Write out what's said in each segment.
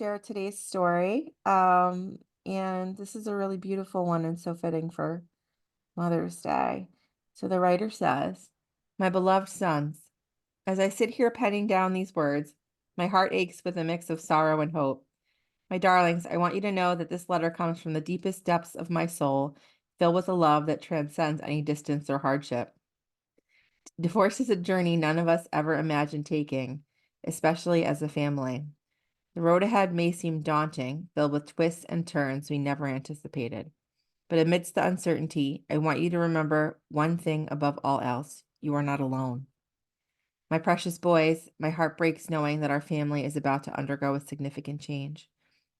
share today's story. And this is a really beautiful one and so fitting for Mother's Day. So the writer says, "My beloved sons, as I sit here penning down these words, my heart aches with a mix of sorrow and hope. My darlings, I want you to know that this letter comes from the deepest depths of my soul, filled with a love that transcends any distance or hardship. Divorce is a journey none of us ever imagined taking, especially as a family. The road ahead may seem daunting, filled with twists and turns we never anticipated. But amidst the uncertainty, I want you to remember one thing above all else: you are not alone. My precious boys, my heart breaks knowing that our family is about to undergo a significant change.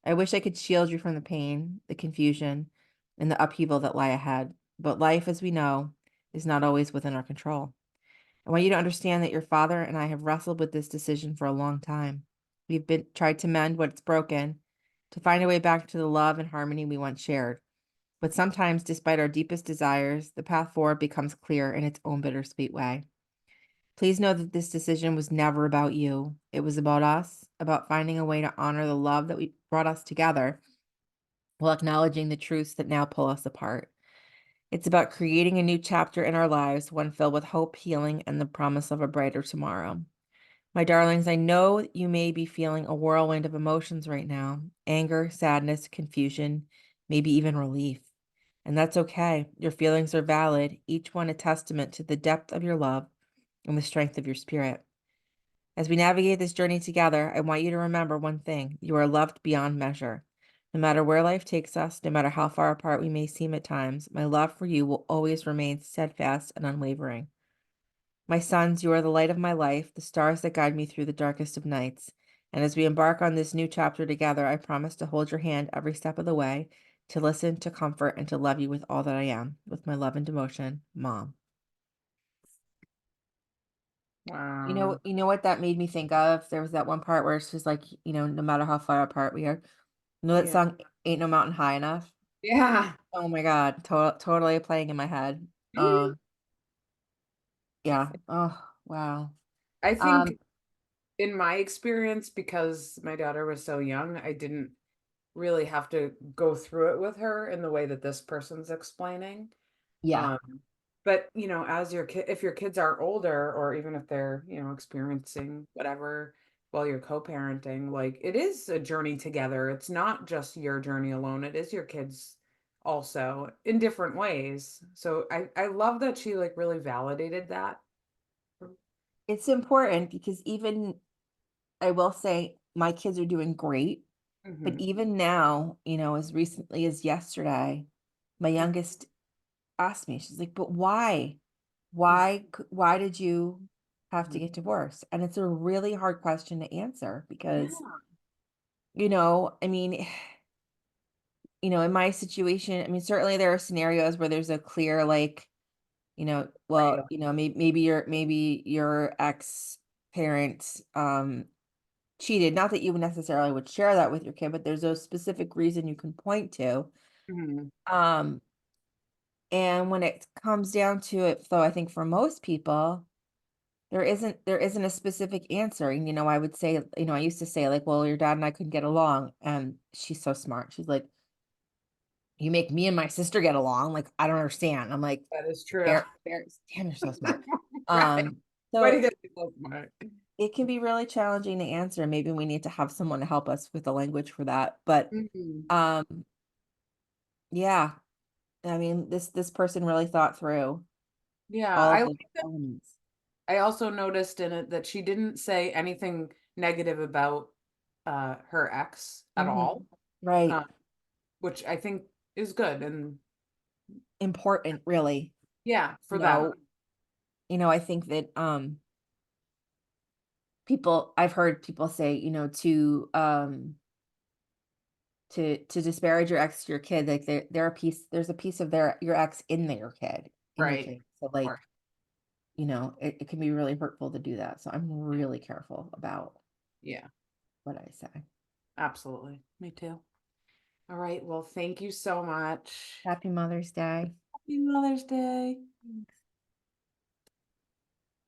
I wish I could shield you from the pain, the confusion, and the upheaval that lie ahead, but life, as we know, is not always within our control. I want you to understand that your father and I have wrestled with this decision for a long time. We've been tried to mend what's broken, to find a way back to the love and harmony we once shared. But sometimes, despite our deepest desires, the path forward becomes clear in its own bittersweet way. Please know that this decision was never about you. It was about us, about finding a way to honor the love that we brought us together while acknowledging the truths that now pull us apart. It's about creating a new chapter in our lives, one filled with hope, healing, and the promise of a brighter tomorrow. My darlings, I know you may be feeling a whirlwind of emotions right now: anger, sadness, confusion, maybe even relief. And that's okay. Your feelings are valid, each one a testament to the depth of your love and the strength of your spirit. As we navigate this journey together, I want you to remember one thing: you are loved beyond measure. No matter where life takes us, no matter how far apart we may seem at times, my love for you will always remain steadfast and unwavering. My sons, you are the light of my life, the stars that guide me through the darkest of nights. And as we embark on this new chapter together, I promise to hold your hand every step of the way, to listen, to comfort, and to love you with all that I am. With my love and devotion, Mom." Wow. You know what that made me think of? There was that one part where it's just like, no matter how far apart we are. You know that Yeah. song, "Ain't No Mountain High Enough"? Yeah. Oh my God, totally playing in my head. Mhm. Yeah. Oh, wow. I Um, think in my experience, because my daughter was so young, I didn't really have to go through it with her in the way that this person's explaining. yeah. Um, but as if your kids are older, or even if they're, experiencing whatever while you're co-parenting, like it is a journey together. It's not just your journey alone. It is your kids also in different ways. So I love that she like really validated that. It's important because even I will say my kids are doing great, but Mhm. even now, as recently as yesterday, my youngest asked me, she's like, "But why? Why did you have to Mhm. get divorced?" And it's a really hard question to answer because, Yeah. I mean, in my situation, I mean, certainly there are scenarios where there's a clear, like, Right. well, maybe your ex parents cheated. Not that you necessarily would share that with your kid, but there's a specific reason you can point to. Mhm. Um, and when it comes down to it, though, I think for most people, there isn't a specific answer. And I would say, I used to say, like, well, your dad and I couldn't get along. And she's so smart. She's like, "You make me and my sister get along. Like, I don't understand." I'm like, That is true. "Fair, damn, you're so smart." Right. Way to So get people smart. it can be really challenging to answer. Maybe we need to have someone to help us with the language for that. But Mhm. um, yeah, I mean, this person really thought through Yeah, all I of like the that. elements. I also noticed in it that she didn't say anything negative about, her ex at all, Right. uh, which I think is good, and Important, really. yeah, for You them. know, I think that I've heard people say, to disparage your ex to your kid, like there's a piece of your ex in your Right. kid. So Of course. like, it can be really hurtful to do that. So I'm really careful about Yeah, what I say. absolutely. Me too. All right, well, thank you so much. Happy Mother's Day. Happy Mother's Day. Thanks.